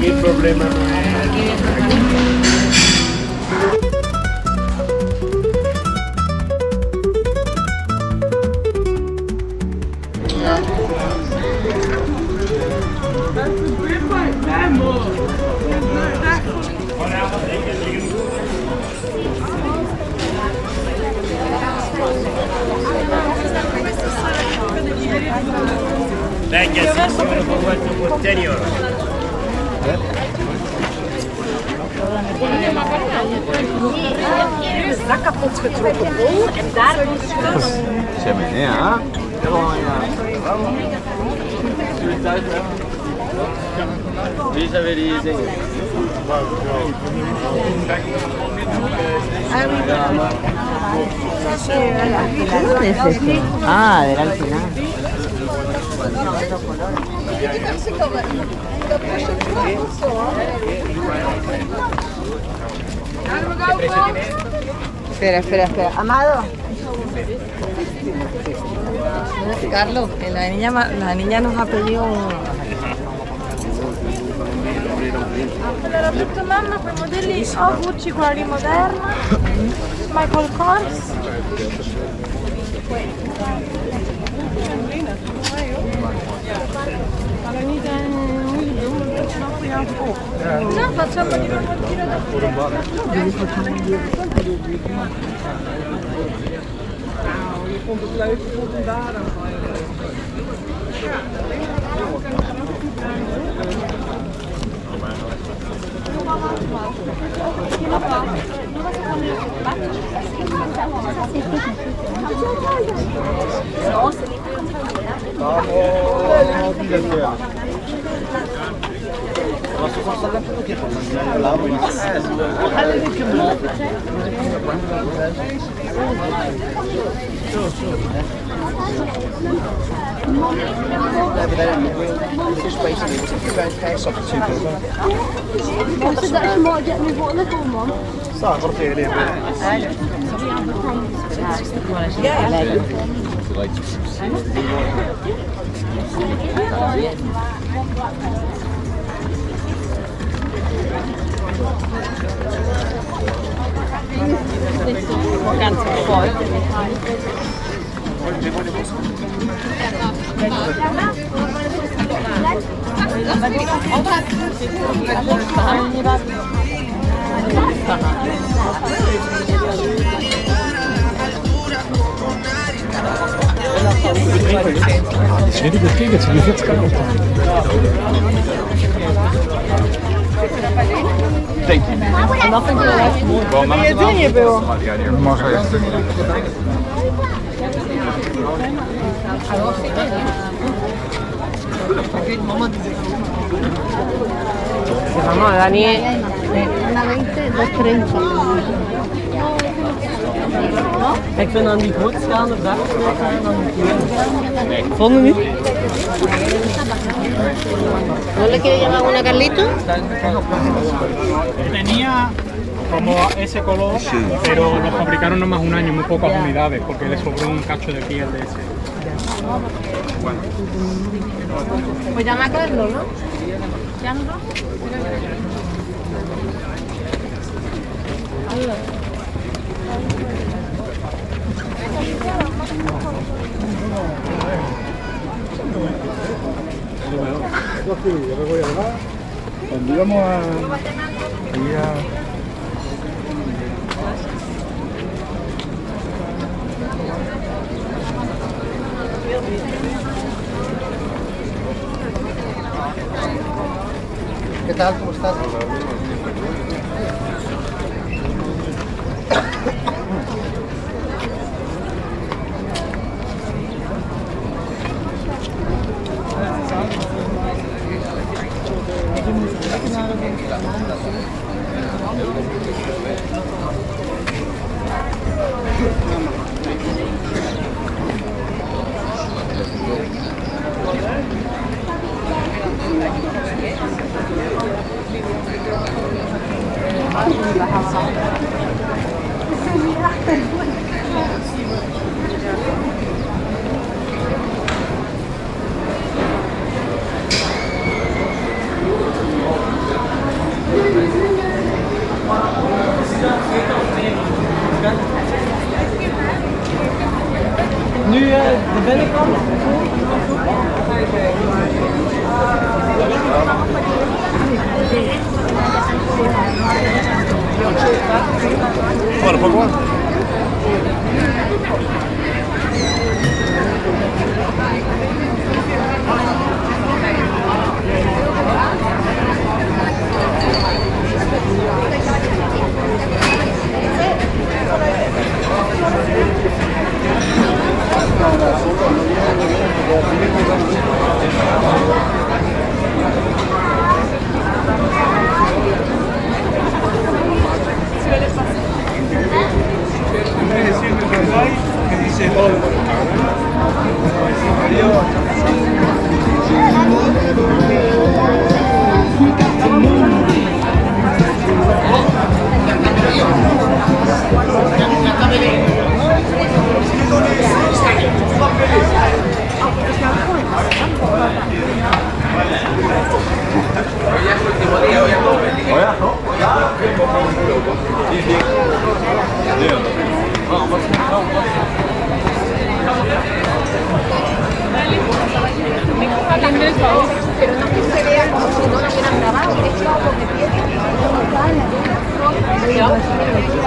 El problema Venga, sì, sono un posteriore. Zak kapot getrokken bol en daar een stuk. Chimenea. Wie zijn weer die dingen? ¿Dónde es esto? Ah, del alquilar. Espera, espera, espera. Amado. Carlos, la niña nos ha pedido Allora, ho detto mamma, quei modelli o Gucci, quelli moderna, Michael Kors. No, facciamo di nuovo il giro Ik vond het leuk, ik vond hem daar aan. Dat is mooi, dat nu voor de man. Sta, wordt er even. ganz voll. Vedi perché che ci piace Thank you. Wel, maar jedzenie było. Może jeszcze nie. Vamos, Dani. Una 20, 2,30. Ik vind dan die grootstaande vrachtwagen dan niet. Vonden niet? ¿No le quiere llevar una, Carlito? Tenía como ese color, pero lo fabricaron nomás un año, muy pocas unidades, porque le sobró un cacho de piel de ese. Pues llama a Carlos, ¿no? Llámalo. Cuando íbamos a... ¿Qué tal? ¿Cómo estás? Nu de binnenkant. Guarda, poco más. Pero no que se vea como si no lo hubieran grabado, de hecho, porque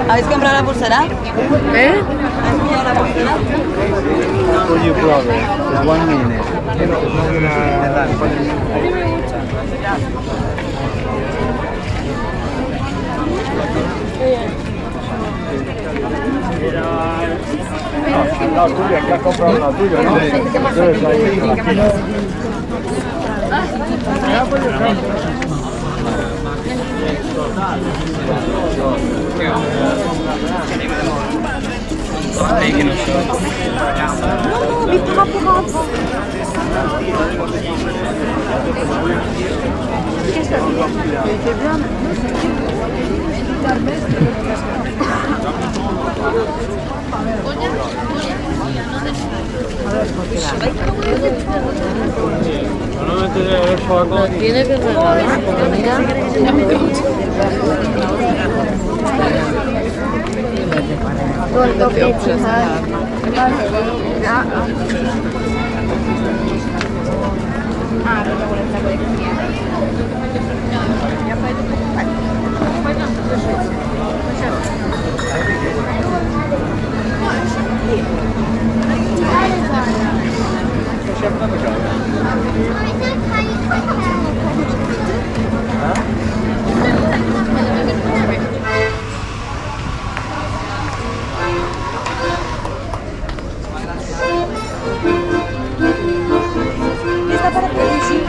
¿Habéis comprado la pulsera? ¿Eh? ¿Habéis pillado la pulsera? Oye, brother, 1 minute. La tuya, que has comprado la tuya, ¿no? Entonces, Lo tiene que regalar, mira. Gordo pecho, ¿Lista para producir?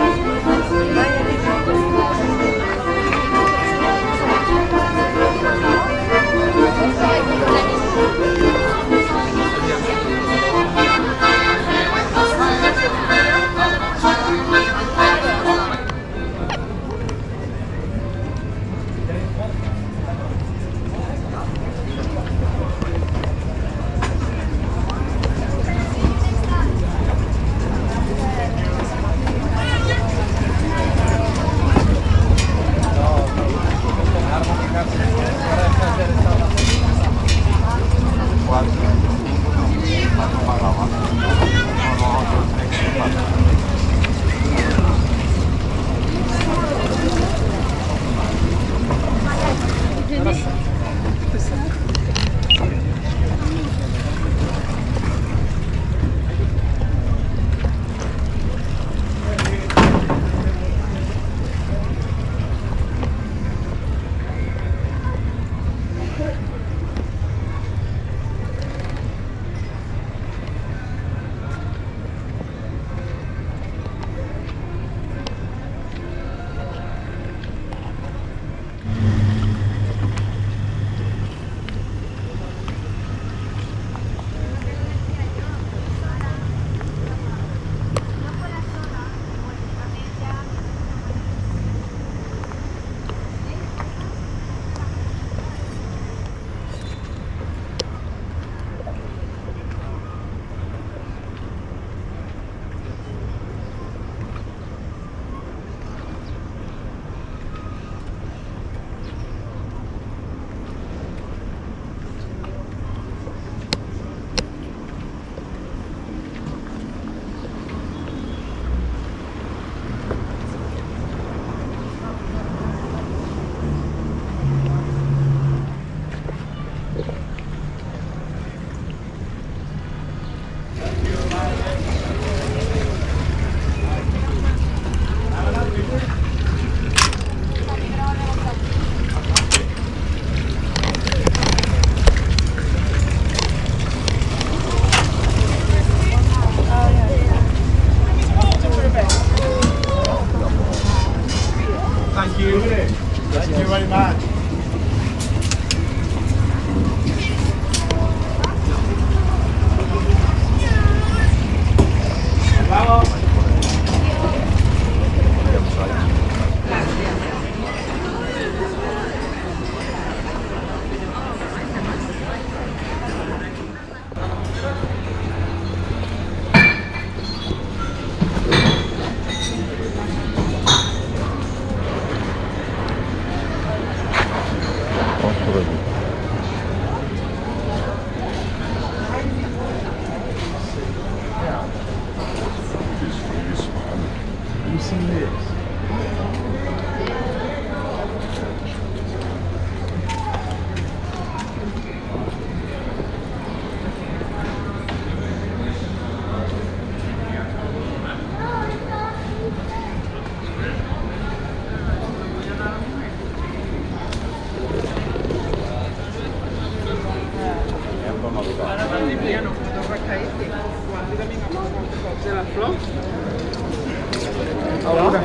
Ahora.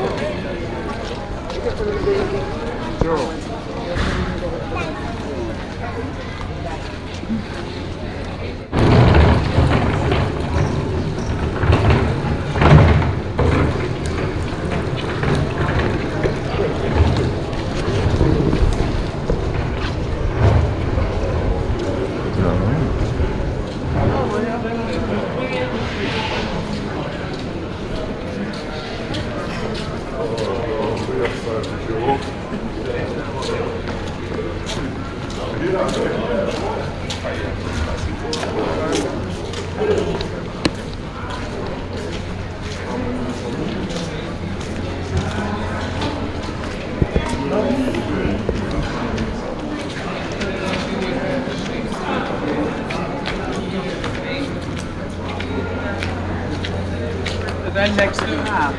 Then next to that.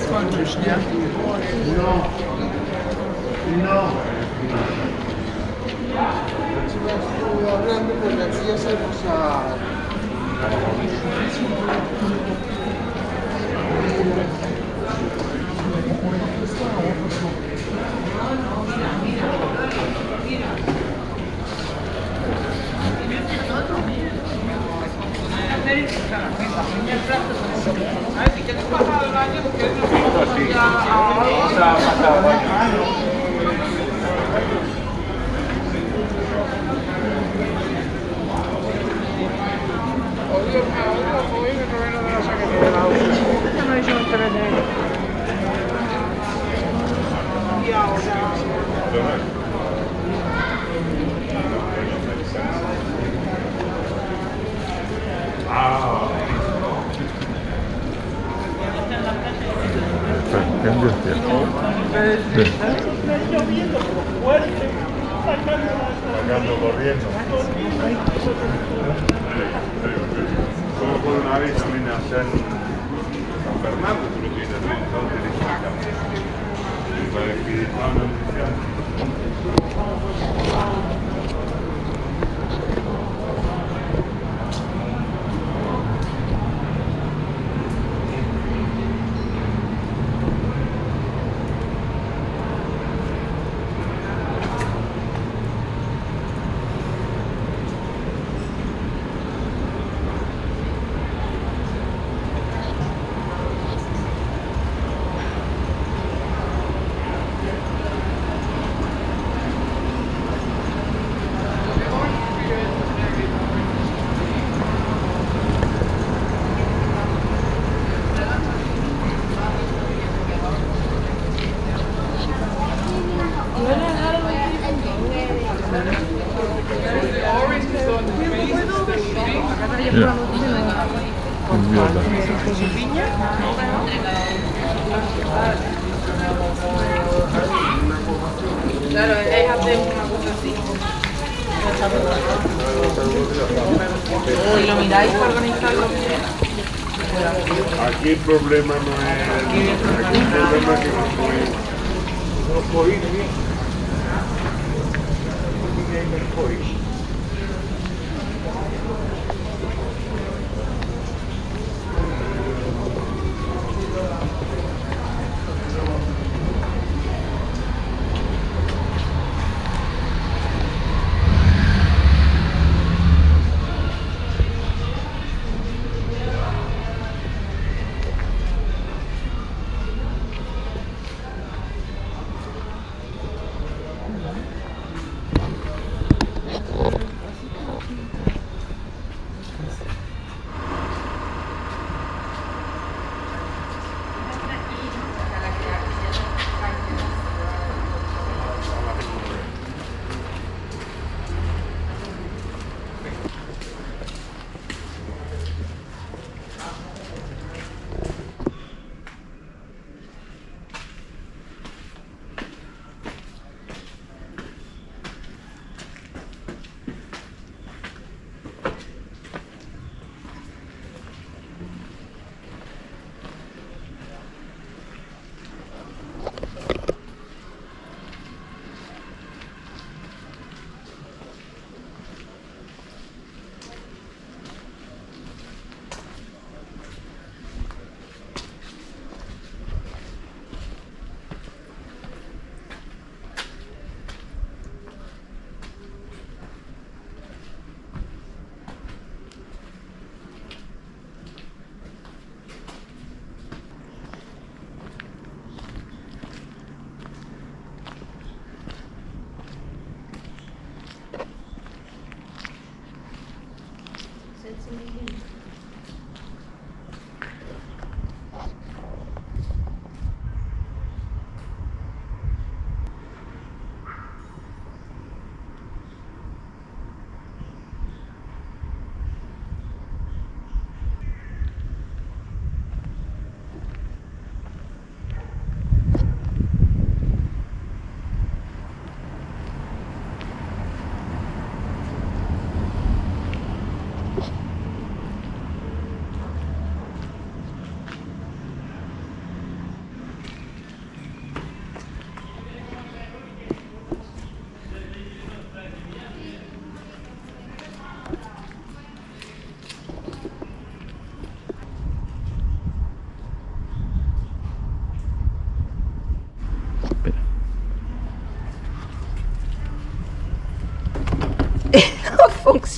Skończysz, nie? Sacando corriendo. Solo con una vitamina C. San Fernando, tú lo tienes, ¿no? Entonces, para el espiritual nutrición. Claro, es hacer una cosa así. Y lo miráis para organizarlo bien. Aquí el problema no es. Aquí el problema es que no puedo ir bien.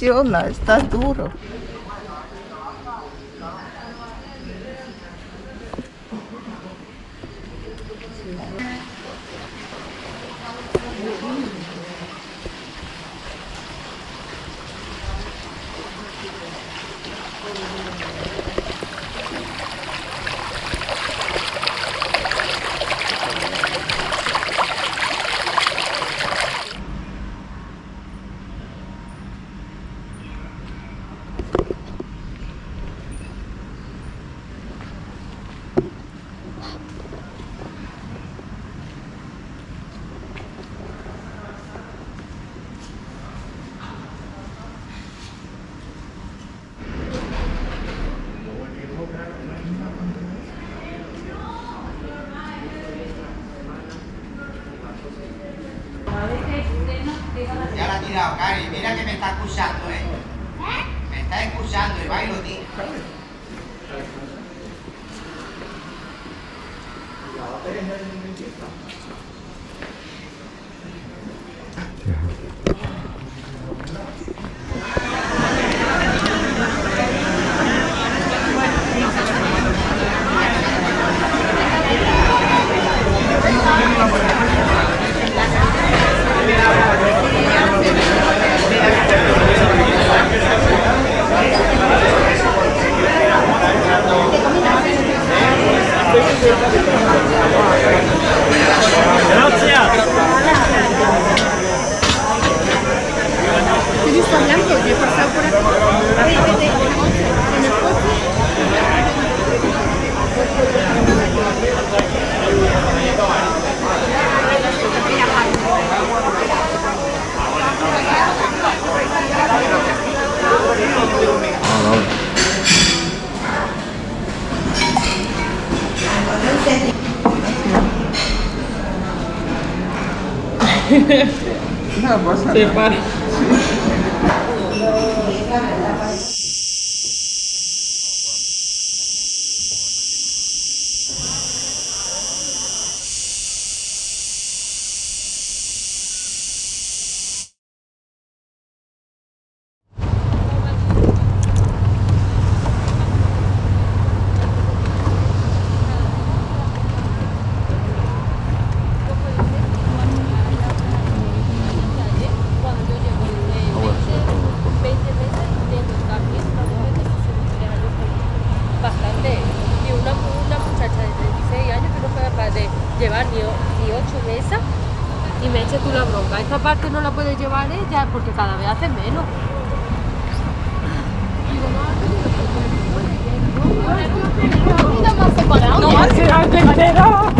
funciona, está duro. Ya la ha tirado, Cari. Mira que me está escuchando, ¿eh? Me está escuchando y va y lo tira. Se para. Llevar ni 8 mesas y me eches tú la bronca. Esta parte no la puedes llevar ella porque cada vez hace menos. No, se da entero.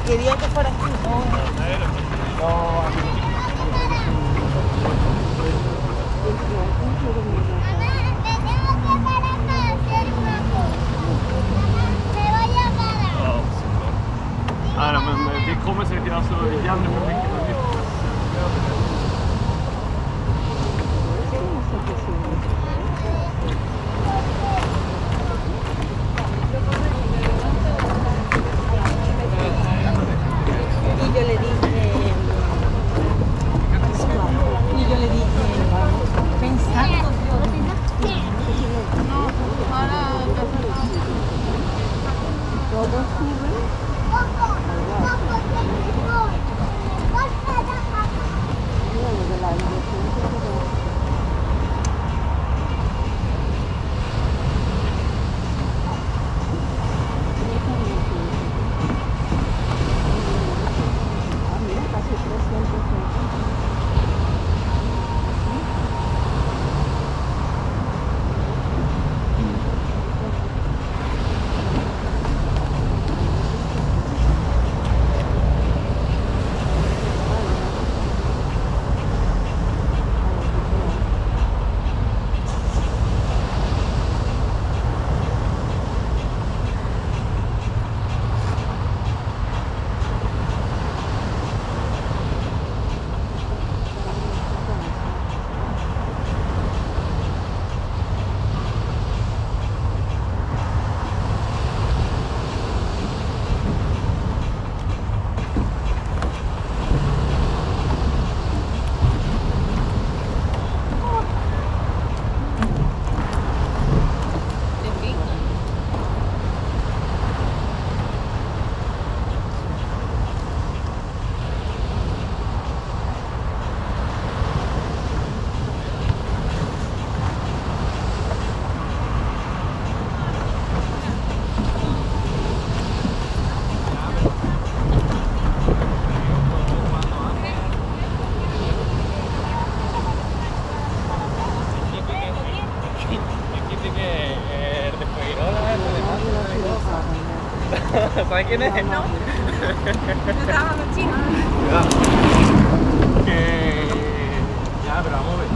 Quería que fuera así. ¿Sabes quién es? No. Estaba con chicos. Ya, pero vamos a ver.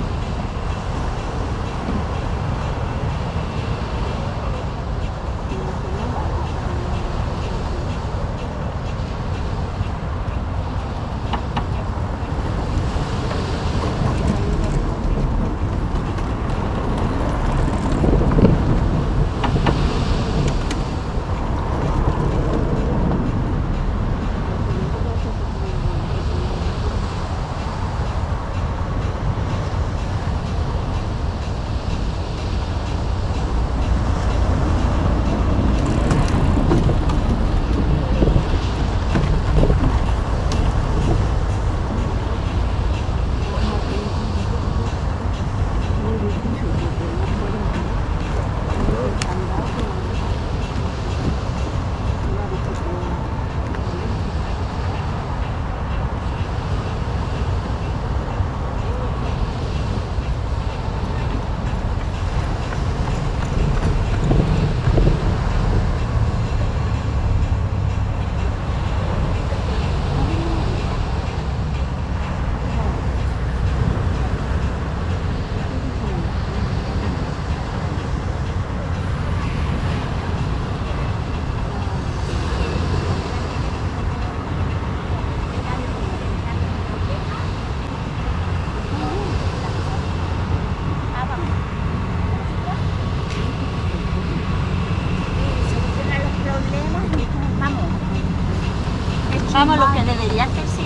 Vamos, lo que debería hacer si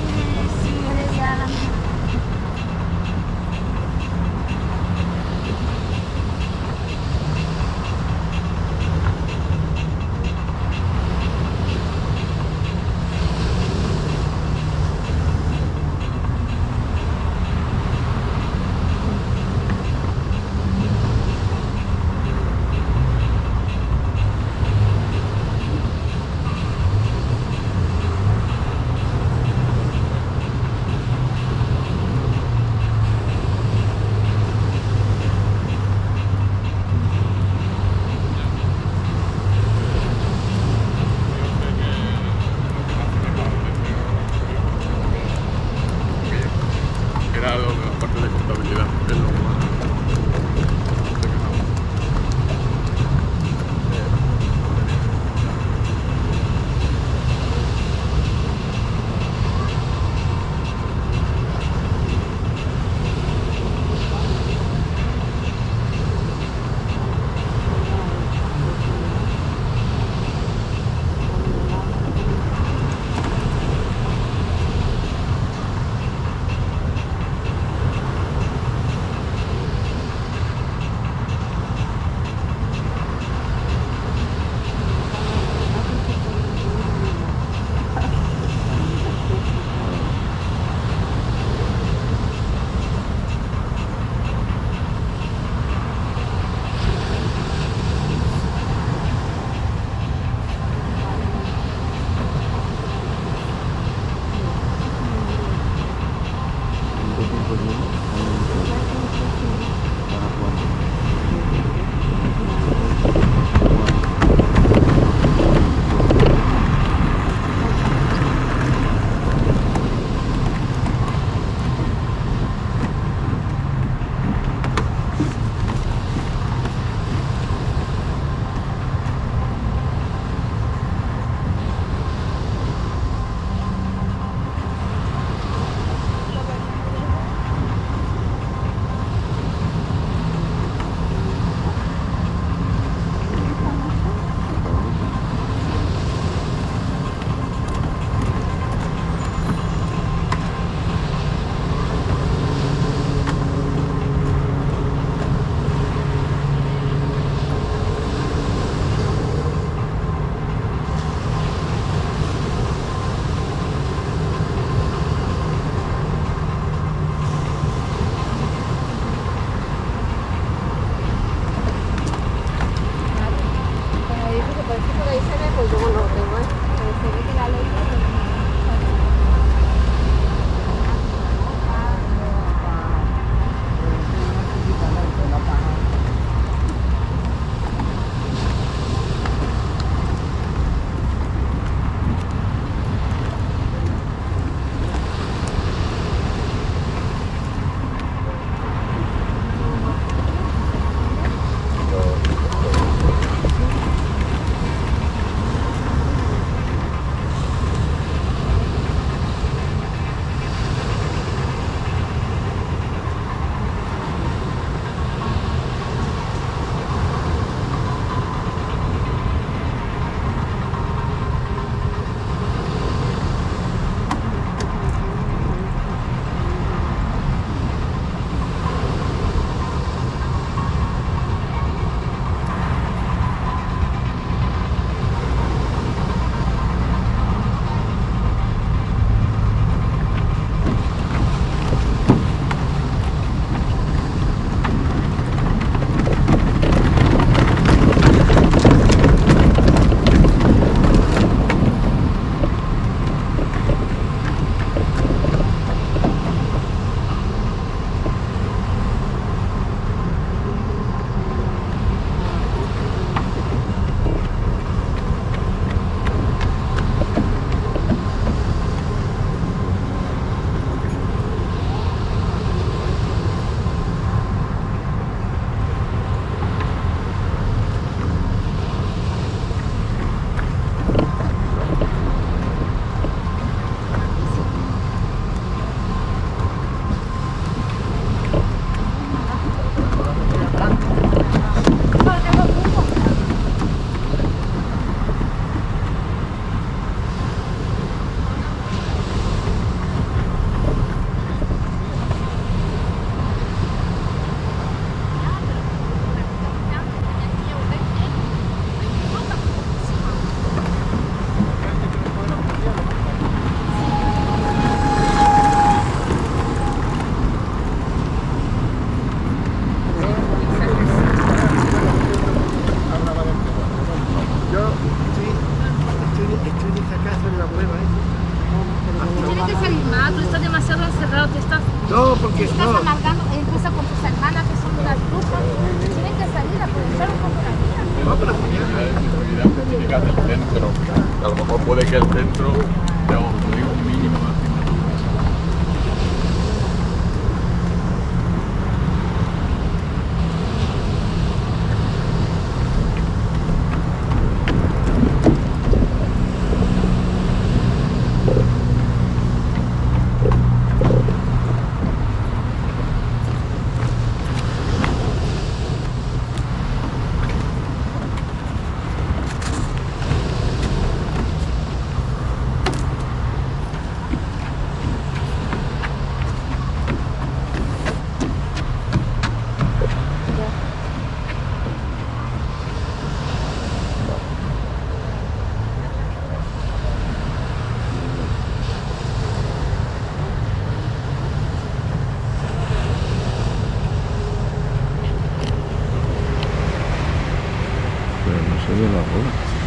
debería la Era lo de la parte de contabilidad, es lo más. No, porque Estás amargando, incluso con tus hermanas que son unas brujas, tienen que salir a aprovechar un poco la vida. Seguridad específica del centro. A lo mejor puede que el centro sea un código mínimo. Pero no se ve la bola.